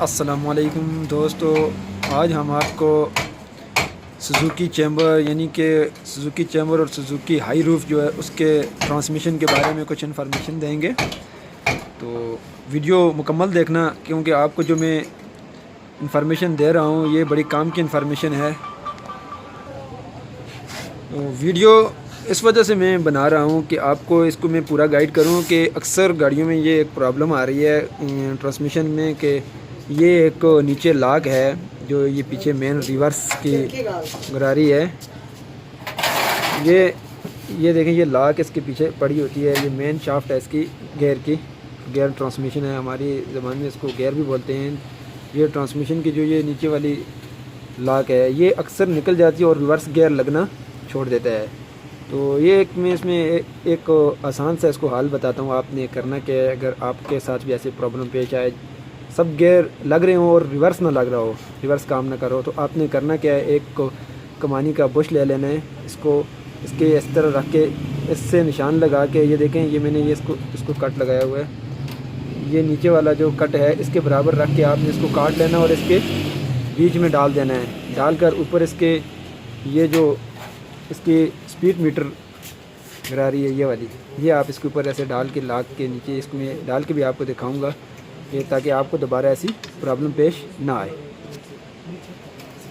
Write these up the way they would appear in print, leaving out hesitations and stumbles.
अस्सलामुअलैकुम दोस्तों, आज हम आपको सुजुकी चैम्बर यानी कि सुजुकी चैम्बर और सुजुकी हाई रूफ जो है उसके ट्रांसमिशन के बारे में कुछ इन्फॉर्मेशन देंगे। तो वीडियो मुकम्मल देखना, क्योंकि आपको जो मैं इन्फॉर्मेशन दे रहा हूँ ये बड़ी काम की इन्फॉर्मेशन है। तो वीडियो इस वजह से मैं बना रहा हूँ कि आपको इसको मैं पूरा गाइड करूँ कि अक्सर गाड़ियों में ये एक प्रॉब्लम आ रही है ट्रांसमिशन में कि ये एक नीचे लाग है जो ये पीछे मेन रिवर्स की गरारी है। ये देखें, ये लाग इसके पीछे पड़ी होती है। ये मेन शाफ्ट है इसकी गेयर ट्रांसमिशन है, हमारी ज़बान में इसको गेयर भी बोलते हैं। ये ट्रांसमिशन की जो ये नीचे वाली लाग है ये अक्सर निकल जाती है और रिवर्स गेयर लगना छोड़ देता है। तो ये एक मैं इसमें एक आसान सा इसको हाल बताता हूँ। आपने करना क्या है, अगर आपके साथ भी ऐसे प्रॉब्लम पेश आए, सब गियर लग रहे हो और रिवर्स ना लग रहा हो, रिवर्स काम ना करो, तो आपने करना क्या है, एक कमानी का बुश ले लेना है। इसको इसके इस तरह रख के इससे निशान लगा के, ये देखें ये मैंने ये इसको कट लगाया हुआ है। ये नीचे वाला जो कट है इसके बराबर रख के आपने इसको काट लेना और इसके बीच में डाल देना है। डालकर ऊपर इसके ये जो इसकी स्पीड मीटर गरारी है ये वाली, ये आप इसके ऊपर ऐसे डाल के लाग के नीचे इसको मैं डाल के भी आपको दिखाऊंगा, ये ताकि आपको दोबारा ऐसी प्रॉब्लम पेश ना आए।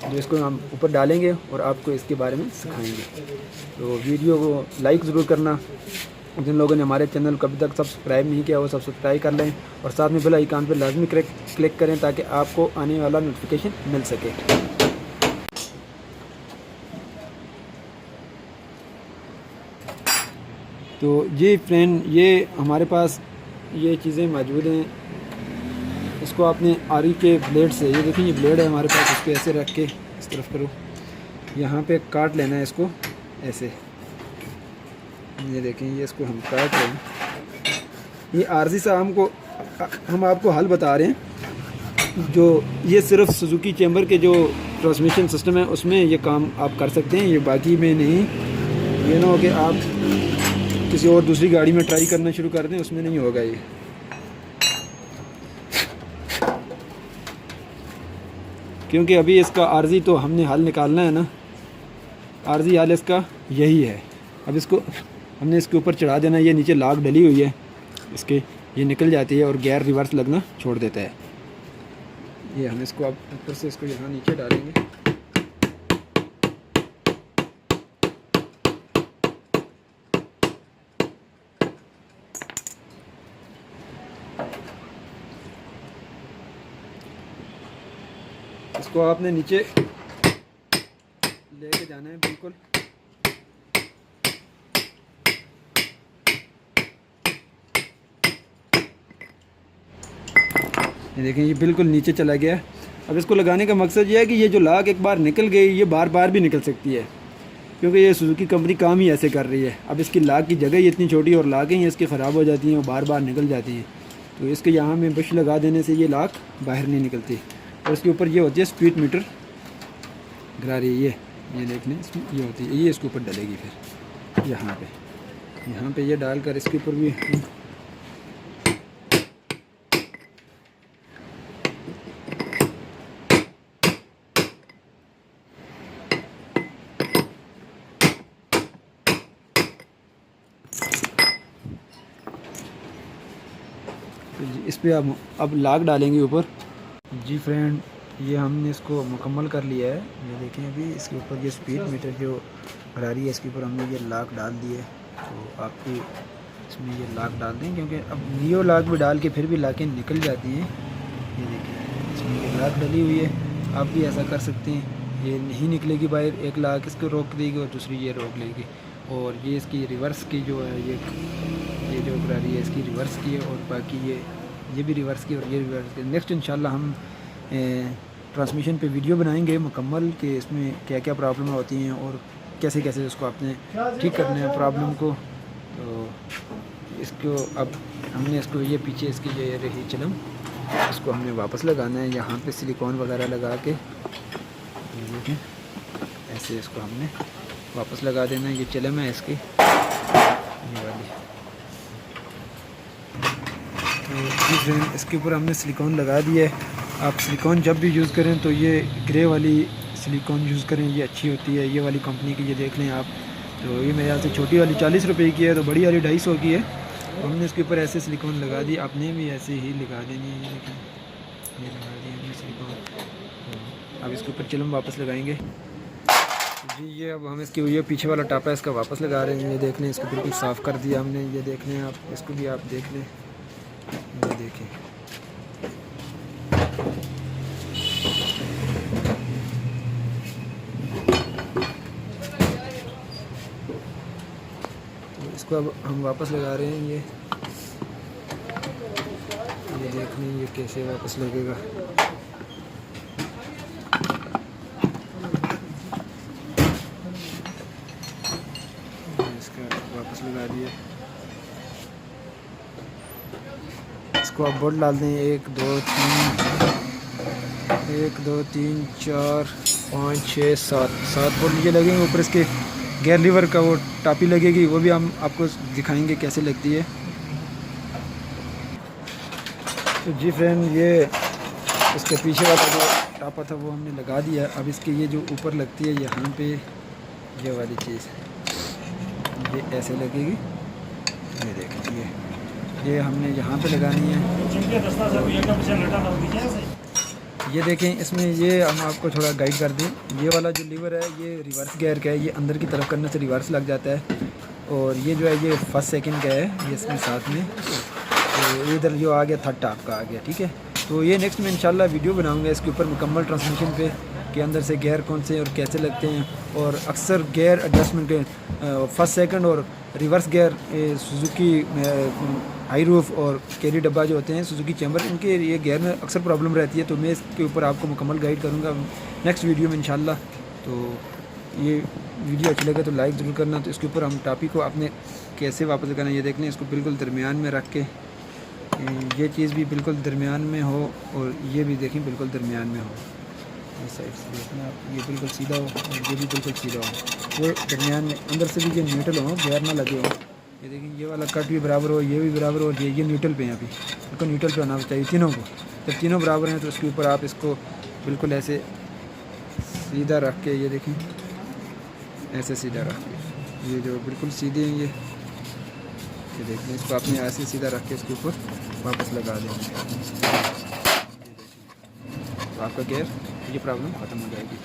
जो इसको हम ऊपर डालेंगे और आपको इसके बारे में सिखाएंगे। तो वीडियो को लाइक ज़रूर करना। जिन लोगों ने हमारे चैनल को अभी तक सब्सक्राइब नहीं किया वो सब्सक्राइब कर लें और साथ में बेल आइकन पर लाजमी क्लिक करें ताकि आपको आने वाला नोटिफिकेशन मिल सके। तो जी फ्रेंड, ये हमारे पास ये चीज़ें मौजूद हैं। इसको आपने आरी के ब्लेड से, ये देखिए ये ब्लेड है हमारे पास, इसको ऐसे रख के इस तरफ करो, यहाँ पे काट लेना है इसको ऐसे। ये देखें ये इसको हम काट रहे हैं। ये आरजी सा हम आपको हल बता रहे हैं। जो ये सिर्फ सुजुकी चैम्बर के जो ट्रांसमिशन सिस्टम है उसमें ये काम आप कर सकते हैं, ये बाकी में नहीं। ये ना हो कि आप किसी और दूसरी गाड़ी में ट्राई करना शुरू कर दें, उसमें नहीं होगा ये। क्योंकि अभी इसका आर्जी तो हमने हल निकालना है ना, आर्जी हल इसका यही है। अब इसको हमने इसके ऊपर चढ़ा देना। ये नीचे लाग डली हुई है इसके, ये निकल जाती है और गियर रिवर्स लगना छोड़ देता है। ये हम इसको अब ऊपर से इसको यहाँ नीचे डालेंगे। इसको आपने नीचे लेके जाना है बिल्कुल। ये देखें ये बिल्कुल नीचे चला गया। अब इसको लगाने का मकसद ये है कि ये जो लाग एक बार निकल गई ये बार बार भी निकल सकती है, क्योंकि ये सुजुकी कंपनी काम ही ऐसे कर रही है। अब इसकी लाग की जगह ही इतनी छोटी और लागें ही इसकी ख़राब हो जाती हैं और बार बार निकल जाती हैं। तो इसके यहाँ में ब्रश लगा देने से ये लाग बाहर नहीं निकलती। और इसके ऊपर ये होती है स्पीड मीटर गरारी, ये देखने इसमें ये होती है, ये इसके ऊपर डलेगी। फिर यहाँ पे ये डालकर इसके ऊपर भी इस पे अब लाग डालेंगे ऊपर। जी फ्रेंड, ये हमने इसको मुकम्मल कर लिया है। ये देखें अभी इसके ऊपर ये स्पीड मीटर जो गरारी है इसके ऊपर हमने ये लाग डाल दी है। तो आपको इसमें ये लाग डाल दें, क्योंकि अब नियो लाग भी डाल के फिर भी लाकें निकल जाती हैं। ये देखें इसमें ये लाग डली हुई है। आप भी ऐसा कर सकते हैं। ये नहीं निकलेगी बाहर, एक लाग इसको रोक देगी और दूसरी ये रोक लेगी। और ये इसकी रिवर्स की जो है ये जो गरारी है इसकी रिवर्स की है, और बाकी ये भी रिवर्स की और ये रिवर्स की। नेक्स्ट इंशाल्लाह हम ट्रांसमिशन पे वीडियो बनाएंगे मुकम्मल कि इसमें क्या क्या प्रॉब्लम होती हैं और कैसे कैसे उसको आपने ठीक करना है प्रॉब्लम को। तो इसको अब हमने इसको ये पीछे इसकी जो रही चिलम, इसको हमने वापस लगाना है। यहाँ पे सिलिकॉन वगैरह लगा के देखें ऐसे इसको हमने वापस लगा देना है। ये चिलम है इसकी ये वाली। तो इसके ऊपर हमने सिलिकॉन लगा दिया है। आप सिलिकॉन जब भी यूज़ करें तो ये ग्रे वाली सिलिकॉन यूज़ करें, ये अच्छी होती है, ये वाली कंपनी की। ये देख लें आप, तो ये मेरे यहाँ से छोटी वाली 40 रुपए की है, तो बड़ी वाली 250 की है। हमने इसके ऊपर ऐसे सिलिकॉन लगा दी, आपने भी ऐसे ही लगा देनी है। ये देखें, ये लगा दी हमने सिलिकॉन। अब इसके ऊपर चिलम वापस लगाएंगे जी। ये अब हम इसके ये पीछे वाला टापा है इसका वापस लगा रहे हैं। ये देख लें, इसको बिल्कुल साफ़ कर दिया हमने। ये देख लें आप, इसको भी आप देख लें, ये देखें। तो इसको अब हम वापस लगा रहे हैं। ये देख लें, ये कैसे वापस लगेगा। इसका वापस लगा दिया। इसको आप बोल्ट डाल दें, 1 2 3 4 5 6 7 बोल्ट ये लगेंगे ऊपर। इसके गेयर लीवर का वो टापी लगेगी, वो भी हम आपको दिखाएंगे कैसे लगती है। तो जी फ्रेंड, ये इसके पीछे वाला जो टापा था वो हमने लगा दिया। अब इसके ये जो ऊपर लगती है यहाँ पे, ये वाली चीज़ ये ऐसे लगेगी। ये देखिए, ये हमने यहाँ पे लगानी है। ये देखें, इसमें ये हम आपको थोड़ा गाइड कर दें। ये वाला जो लीवर है ये रिवर्स गियर का है, ये अंदर की तरफ करने से रिवर्स लग जाता है। और ये जो है ये फर्स्ट सेकंड का है, ये इसमें साथ में। तो इधर जो आ गया थर्ड टाप का आ गया, ठीक है। तो ये नेक्स्ट में इंशाल्लाह वीडियो बनाऊंगा इसके ऊपर मुकम्मल ट्रांसमिशन पे, कि अंदर से गियर कौन से और कैसे लगते हैं। और अक्सर गियर एडजस्टमेंट के फर्स्ट सेकंड और reverse gear Suzuki high roof और कैरी डब्बा जो होते हैं सुजुकी चैम्बर, इनके ये गियर में अक्सर प्रॉब्लम रहती है। तो मैं इसके ऊपर आपको मुकम्मल गाइड करूँगा नेक्स्ट वीडियो में इंशाल्लाह। तो ये वीडियो अच्छी लगे तो लाइक ज़रूर करना। तो इसके ऊपर हम टापी को आपने कैसे वापस लगाना, ये देखना। इसको बिल्कुल दरमियान में रख के, ये चीज़ भी बिल्कुल दरमियान में हो और ये भी देखें बिल्कुल दरमियान में हो। इस साइड से देखना आप, ये बिल्कुल सीधा हो और ये भी बिल्कुल सीधा हो। ये दरमियान में अंदर से भी ये न्यूट्रल हो, गैर ना लगे हो। ये देखिए, ये वाला कट भी बराबर हो, ये भी बराबर हो, ये न्यूट्रल पे हैं। अभी बिल्कुल न्यूट्रल पे होना चाहिए तीनों को। जब तीनों बराबर हैं तो उसके ऊपर आप इसको बिल्कुल ऐसे सीधा रख के, ये देखें ऐसे सीधा रख के, ये जो बिल्कुल सीधे हैं ये देखें। इसको आपने ऐसे सीधा रख के इसके ऊपर वापस लगा देंगे, तो आपका गियर ये प्रॉब्लम ख़त्म हो जाएगी।